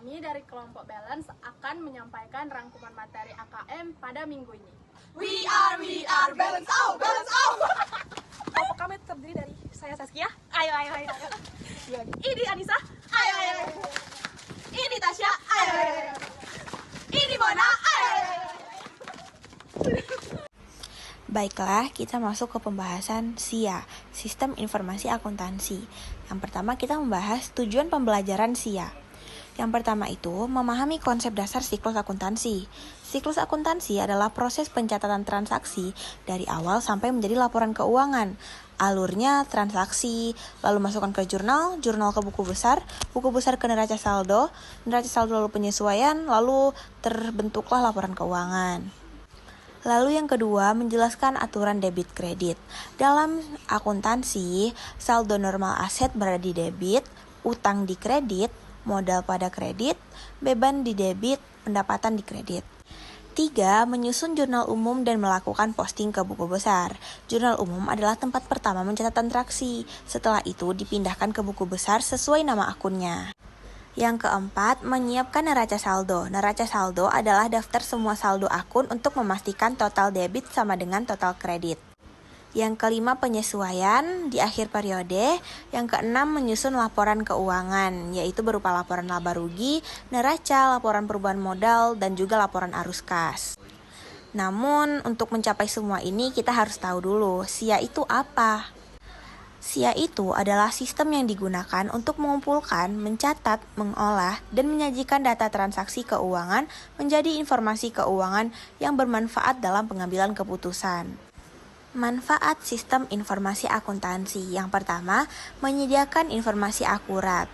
kami dari kelompok Balance akan menyampaikan rangkuman materi AKM pada minggu ini. We are balance out. Kelompok kami terdiri dari saya Saskia. Ayo. Ini Anissa. Ayo. Ini Tasya. Ayo. Ini Mona. Ayo. Baiklah, kita masuk ke pembahasan SIA, Sistem Informasi Akuntansi. Yang pertama kita membahas tujuan pembelajaran SIA. Yang pertama itu, memahami konsep dasar siklus akuntansi. Siklus akuntansi adalah proses pencatatan transaksi dari awal sampai menjadi laporan keuangan. Alurnya transaksi, lalu masukkan ke jurnal ke buku besar ke neraca saldo lalu penyesuaian, lalu terbentuklah laporan keuangan. Lalu yang kedua, menjelaskan aturan debit kredit. Dalam akuntansi, saldo normal aset berada di debit, utang di kredit, modal pada kredit, beban di debit, pendapatan di kredit. 3. Menyusun jurnal umum dan melakukan posting ke buku besar. Jurnal umum adalah tempat pertama mencatat transaksi. Setelah itu dipindahkan ke buku besar sesuai nama akunnya. Yang keempat, menyiapkan neraca saldo. Neraca saldo adalah daftar semua saldo akun untuk memastikan total debit sama dengan total kredit. Yang kelima, penyesuaian di akhir periode. Yang keenam, menyusun laporan keuangan, yaitu berupa laporan laba rugi, neraca, laporan perubahan modal, dan juga laporan arus kas. Namun, untuk mencapai semua ini kita harus tahu dulu, SIA itu apa? SIA itu adalah sistem yang digunakan untuk mengumpulkan, mencatat, mengolah, dan menyajikan data transaksi keuangan menjadi informasi keuangan yang bermanfaat dalam pengambilan keputusan. Manfaat sistem informasi akuntansi. Yang pertama, menyediakan informasi akurat.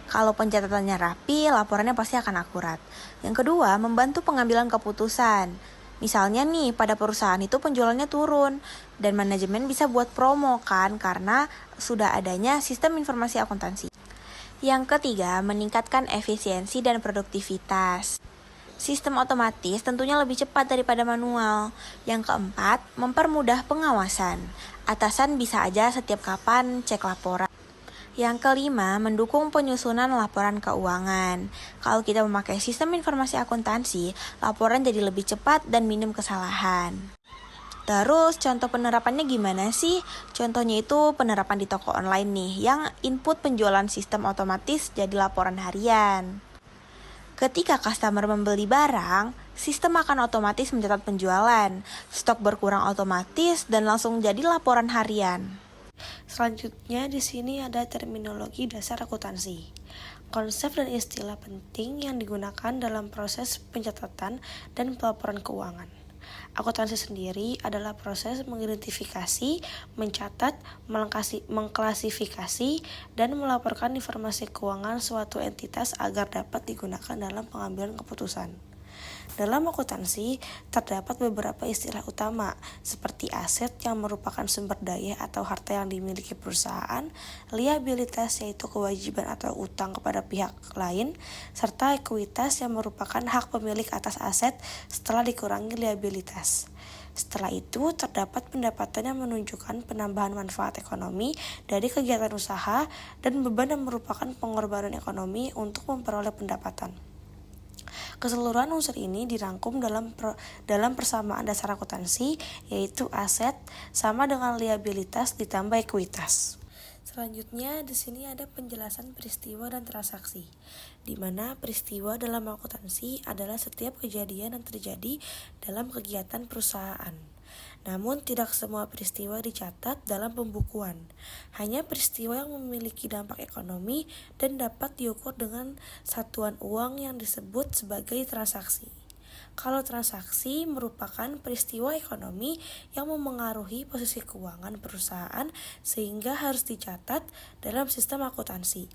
Kalau pencatatannya rapi, laporannya pasti akan akurat. Yang kedua, membantu pengambilan keputusan. Misalnya nih, pada perusahaan itu penjualannya turun dan manajemen bisa buat promo kan karena sudah adanya sistem informasi akuntansi. Yang ketiga, meningkatkan efisiensi dan produktivitas. Sistem otomatis tentunya lebih cepat daripada manual. Yang keempat, mempermudah pengawasan. Atasan bisa aja setiap kapan cek laporan. Yang kelima, mendukung penyusunan laporan keuangan. Kalau kita memakai sistem informasi akuntansi, laporan jadi lebih cepat dan minim kesalahan. Terus, contoh penerapannya gimana sih? Contohnya itu penerapan di toko online nih, yang input penjualan sistem otomatis jadi laporan harian. Ketika customer membeli barang, sistem akan otomatis mencatat penjualan, stok berkurang otomatis, dan langsung jadi laporan harian. Selanjutnya di sini ada terminologi dasar akuntansi. Konsep dan istilah penting yang digunakan dalam proses pencatatan dan pelaporan keuangan. Akuntansi sendiri adalah proses mengidentifikasi, mencatat, mengklasifikasi, dan melaporkan informasi keuangan suatu entitas agar dapat digunakan dalam pengambilan keputusan. Dalam akuntansi, terdapat beberapa istilah utama, seperti aset yang merupakan sumber daya atau harta yang dimiliki perusahaan, liabilitas yaitu kewajiban atau utang kepada pihak lain, serta ekuitas yang merupakan hak pemilik atas aset setelah dikurangi liabilitas. Setelah itu, terdapat pendapatan yang menunjukkan penambahan manfaat ekonomi dari kegiatan usaha dan beban yang merupakan pengorbanan ekonomi untuk memperoleh pendapatan. Keseluruhan unsur ini dirangkum dalam persamaan dasar akuntansi, yaitu aset sama dengan liabilitas ditambah ekuitas. Selanjutnya di sini ada penjelasan peristiwa dan transaksi, di mana peristiwa dalam akuntansi adalah setiap kejadian yang terjadi dalam kegiatan perusahaan. Namun tidak semua peristiwa dicatat dalam pembukuan. Hanya peristiwa yang memiliki dampak ekonomi dan dapat diukur dengan satuan uang yang disebut sebagai transaksi. Kalau transaksi merupakan peristiwa ekonomi yang memengaruhi posisi keuangan perusahaan sehingga harus dicatat dalam sistem akuntansi.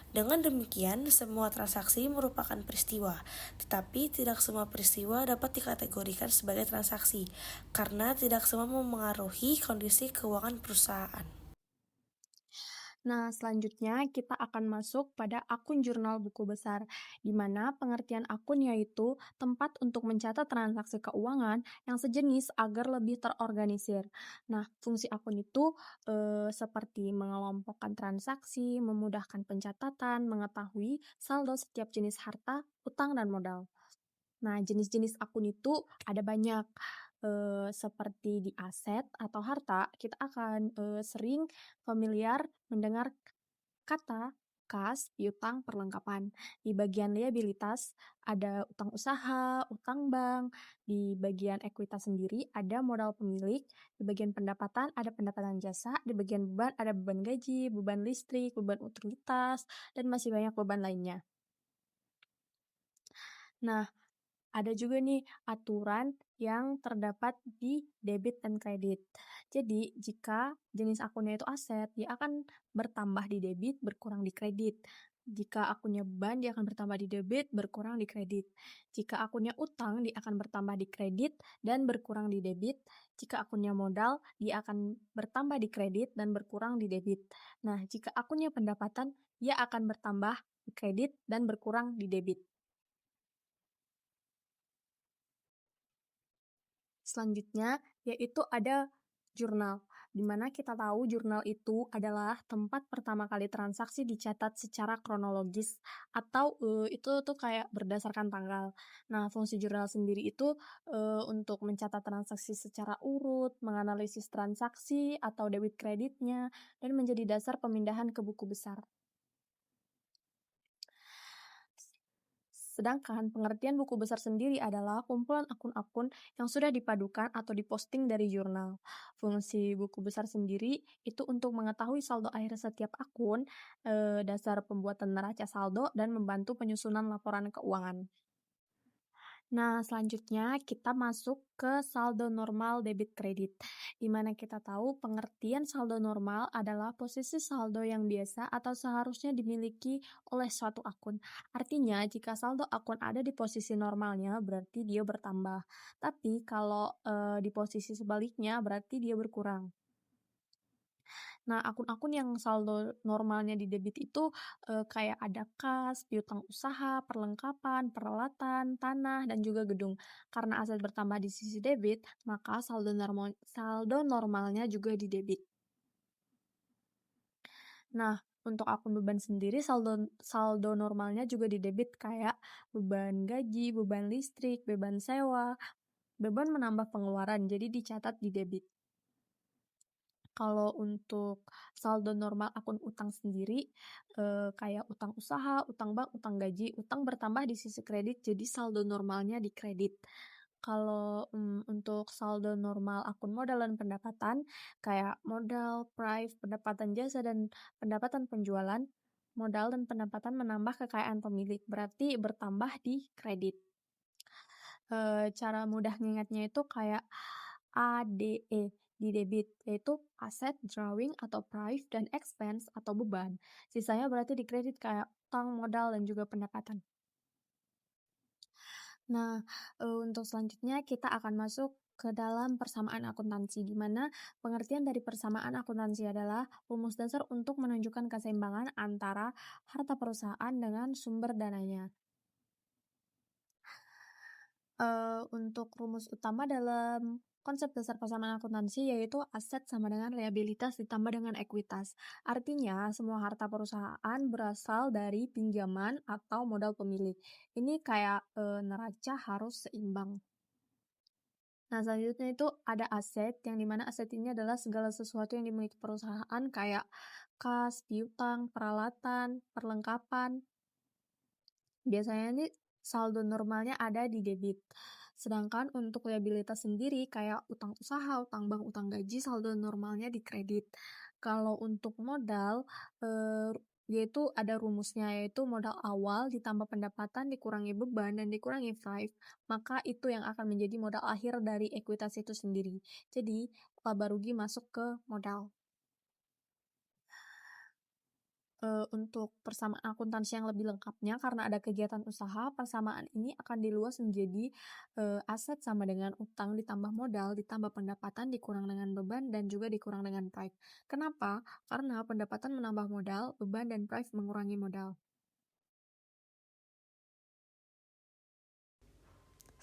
Dengan demikian, semua transaksi merupakan peristiwa, tetapi tidak semua peristiwa dapat dikategorikan sebagai transaksi, karena tidak semua memengaruhi kondisi keuangan perusahaan. Nah, selanjutnya kita akan masuk pada akun jurnal buku besar, di mana pengertian akun yaitu tempat untuk mencatat transaksi keuangan yang sejenis agar lebih terorganisir. Nah, fungsi akun itu seperti mengelompokkan transaksi, memudahkan pencatatan, mengetahui saldo setiap jenis harta, utang, dan modal. Nah, jenis-jenis akun itu ada banyak, seperti di aset atau harta, kita akan sering familiar mendengar kata kas, piutang, perlengkapan. Di bagian liabilitas ada utang usaha, utang bank, di bagian ekuitas sendiri ada modal pemilik, di bagian pendapatan ada pendapatan jasa, di bagian beban ada beban gaji, beban listrik, beban utilitas, dan masih banyak beban lainnya. Nah, ada juga nih aturan yang terdapat di debit dan kredit. Jadi, jika jenis akunnya itu aset, dia akan bertambah di debit, berkurang di kredit. Jika akunnya beban, dia akan bertambah di debit, berkurang di kredit. Jika akunnya utang, dia akan bertambah di kredit dan berkurang di debit. Jika akunnya modal, dia akan bertambah di kredit dan berkurang di debit. Nah, jika akunnya pendapatan, dia akan bertambah di kredit dan berkurang di debit. Selanjutnya, yaitu ada jurnal, di mana kita tahu jurnal itu adalah tempat pertama kali transaksi dicatat secara kronologis, atau itu tuh kayak berdasarkan tanggal. Nah, fungsi jurnal sendiri itu untuk mencatat transaksi secara urut, menganalisis transaksi atau debit kreditnya, dan menjadi dasar pemindahan ke buku besar. Sedangkan pengertian buku besar sendiri adalah kumpulan akun-akun yang sudah dipadukan atau diposting dari jurnal. Fungsi buku besar sendiri itu untuk mengetahui saldo akhir setiap akun, dasar pembuatan neraca saldo, dan membantu penyusunan laporan keuangan. Nah, selanjutnya kita masuk ke saldo normal debit kredit, di mana kita tahu pengertian saldo normal adalah posisi saldo yang biasa atau seharusnya dimiliki oleh suatu akun. Artinya, jika saldo akun ada di posisi normalnya, berarti dia bertambah. Tapi kalau di posisi sebaliknya, berarti dia berkurang. Nah, akun-akun yang saldo normalnya di debit itu kayak ada kas, piutang usaha, perlengkapan, peralatan, tanah, dan juga gedung. Karena aset bertambah di sisi debit, maka saldo normalnya juga di debit. Nah, untuk akun beban sendiri saldo normalnya juga di debit kayak beban gaji, beban listrik, beban sewa, beban menambah pengeluaran, jadi dicatat di debit. Kalau untuk saldo normal akun utang sendiri, kayak utang usaha, utang bank, utang gaji, utang bertambah di sisi kredit, jadi saldo normalnya di kredit. Kalau untuk saldo normal akun modal dan pendapatan, kayak modal, prive, pendapatan jasa, dan pendapatan penjualan, modal dan pendapatan menambah kekayaan pemilik, berarti bertambah di kredit. Cara mudah ngingatnya itu kayak ADE di debit, yaitu aset, drawing, atau prive, dan expense atau beban. Sisanya berarti di kredit kayak utang, modal, dan juga pendapatan. Nah, untuk selanjutnya kita akan masuk ke dalam persamaan akuntansi, di mana pengertian dari persamaan akuntansi adalah rumus dasar untuk menunjukkan keseimbangan antara harta perusahaan dengan sumber dananya. Untuk rumus utama dalam konsep dasar persamaan akuntansi yaitu aset sama dengan liabilitas ditambah dengan ekuitas. Artinya, semua harta perusahaan berasal dari pinjaman atau modal pemilik. Ini kayak neraca harus seimbang. Nah, selanjutnya itu ada aset, yang dimana aset ini adalah segala sesuatu yang dimiliki perusahaan kayak kas, piutang, peralatan, perlengkapan. Biasanya ini saldo normalnya ada di debit. Sedangkan untuk liabilitas sendiri kayak utang usaha, utang bank, utang gaji, saldo normalnya di kredit. Kalau untuk modal, yaitu ada rumusnya, yaitu modal awal ditambah pendapatan dikurangi beban dan dikurangi five, maka itu yang akan menjadi modal akhir dari ekuitas itu sendiri. Jadi, laba rugi masuk ke modal. Untuk persamaan akuntansi yang lebih lengkapnya, karena ada kegiatan usaha, persamaan ini akan diluas menjadi aset sama dengan utang ditambah modal, ditambah pendapatan, dikurang dengan beban, dan juga dikurang dengan prive. Kenapa? Karena pendapatan menambah modal, beban, dan prive mengurangi modal.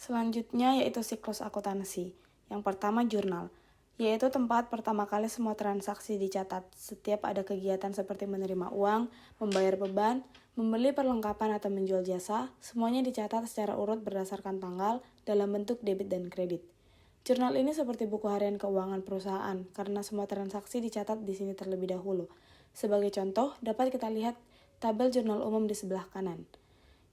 Selanjutnya yaitu siklus akuntansi. Yang pertama jurnal, yaitu tempat pertama kali semua transaksi dicatat. Setiap ada kegiatan seperti menerima uang, membayar beban, membeli perlengkapan atau menjual jasa, semuanya dicatat secara urut berdasarkan tanggal dalam bentuk debit dan kredit. Jurnal ini seperti buku harian keuangan perusahaan karena semua transaksi dicatat di sini terlebih dahulu. Sebagai contoh, dapat kita lihat tabel jurnal umum di sebelah kanan.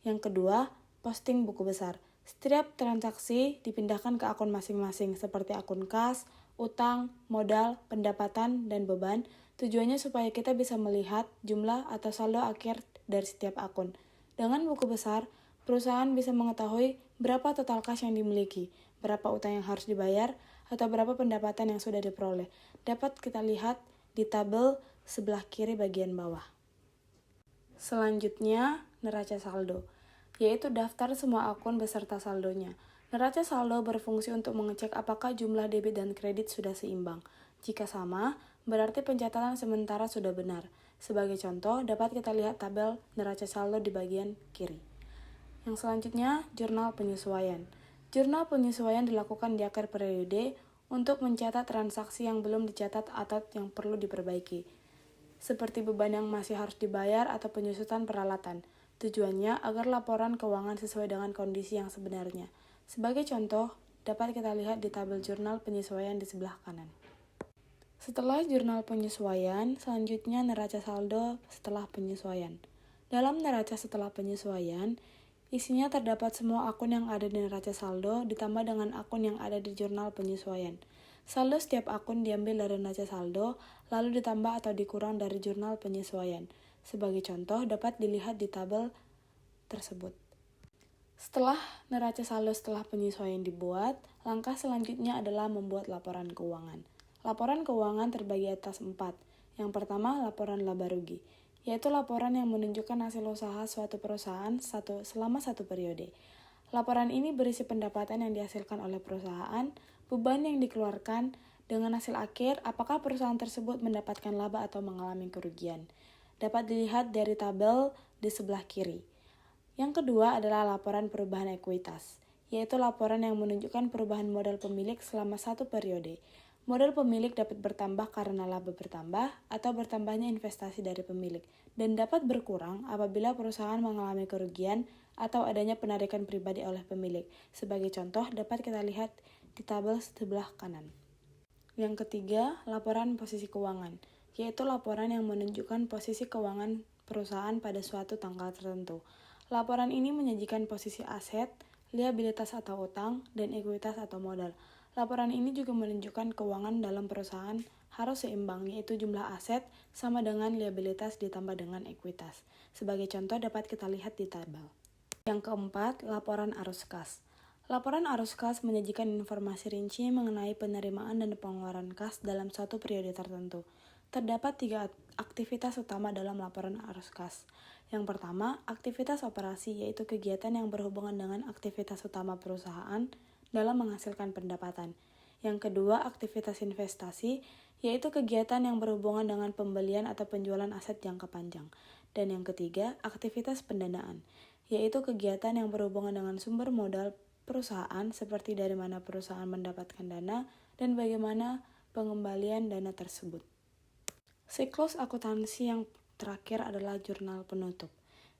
Yang kedua, posting buku besar. Setiap transaksi dipindahkan ke akun masing-masing seperti akun kas, utang, modal, pendapatan, dan beban. Tujuannya supaya kita bisa melihat jumlah atau saldo akhir dari setiap akun. Dengan buku besar, perusahaan bisa mengetahui berapa total kas yang dimiliki, berapa utang yang harus dibayar, atau berapa pendapatan yang sudah diperoleh. Dapat kita lihat di tabel sebelah kiri bagian bawah. Selanjutnya, neraca saldo, yaitu daftar semua akun beserta saldonya. Neraca saldo berfungsi untuk mengecek apakah jumlah debit dan kredit sudah seimbang. Jika sama, berarti pencatatan sementara sudah benar. Sebagai contoh, dapat kita lihat tabel neraca saldo di bagian kiri. Yang selanjutnya, jurnal penyesuaian. Jurnal penyesuaian dilakukan di akhir periode untuk mencatat transaksi yang belum dicatat atau yang perlu diperbaiki, seperti beban yang masih harus dibayar atau penyusutan peralatan. Tujuannya agar laporan keuangan sesuai dengan kondisi yang sebenarnya. Sebagai contoh, dapat kita lihat di tabel jurnal penyesuaian di sebelah kanan. Setelah jurnal penyesuaian, selanjutnya neraca saldo setelah penyesuaian. Dalam neraca setelah penyesuaian, isinya terdapat semua akun yang ada di neraca saldo ditambah dengan akun yang ada di jurnal penyesuaian. Saldo setiap akun diambil dari neraca saldo, lalu ditambah atau dikurang dari jurnal penyesuaian. Sebagai contoh, dapat dilihat di tabel tersebut. Setelah neraca saldo setelah penyesuaian dibuat, langkah selanjutnya adalah membuat laporan keuangan. Laporan keuangan terbagi atas 4. Yang pertama, laporan laba rugi, yaitu laporan yang menunjukkan hasil usaha suatu perusahaan selama satu periode. Laporan ini berisi pendapatan yang dihasilkan oleh perusahaan, beban yang dikeluarkan, dengan hasil akhir apakah perusahaan tersebut mendapatkan laba atau mengalami kerugian. Dapat dilihat dari tabel di sebelah kiri. Yang kedua adalah laporan perubahan ekuitas, yaitu laporan yang menunjukkan perubahan modal pemilik selama satu periode. Modal pemilik dapat bertambah karena laba bertambah atau bertambahnya investasi dari pemilik, dan dapat berkurang apabila perusahaan mengalami kerugian atau adanya penarikan pribadi oleh pemilik. Sebagai contoh, dapat kita lihat di tabel sebelah kanan. Yang ketiga, laporan posisi keuangan, yaitu laporan yang menunjukkan posisi keuangan perusahaan pada suatu tanggal tertentu. Laporan ini menyajikan posisi aset, liabilitas atau utang, dan ekuitas atau modal. Laporan ini juga menunjukkan keuangan dalam perusahaan harus seimbang, yaitu jumlah aset sama dengan liabilitas ditambah dengan ekuitas. Sebagai contoh dapat kita lihat di tabel. Yang keempat, laporan arus kas. Laporan arus kas menyajikan informasi rinci mengenai penerimaan dan pengeluaran kas dalam suatu periode tertentu. Terdapat 3 aktivitas utama dalam laporan arus kas. Yang pertama, aktivitas operasi, yaitu kegiatan yang berhubungan dengan aktivitas utama perusahaan dalam menghasilkan pendapatan. Yang kedua, aktivitas investasi, yaitu kegiatan yang berhubungan dengan pembelian atau penjualan aset jangka panjang. Dan yang ketiga, aktivitas pendanaan, yaitu kegiatan yang berhubungan dengan sumber modal perusahaan seperti dari mana perusahaan mendapatkan dana dan bagaimana pengembalian dana tersebut. Siklus akuntansi yang terakhir adalah jurnal penutup,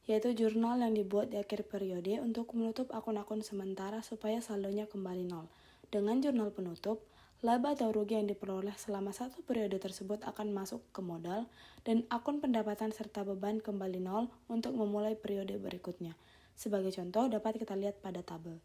yaitu jurnal yang dibuat di akhir periode untuk menutup akun-akun sementara supaya saldonya kembali nol. Dengan jurnal penutup, laba atau rugi yang diperoleh selama satu periode tersebut akan masuk ke modal dan akun pendapatan serta beban kembali nol untuk memulai periode berikutnya. Sebagai contoh dapat kita lihat pada tabel.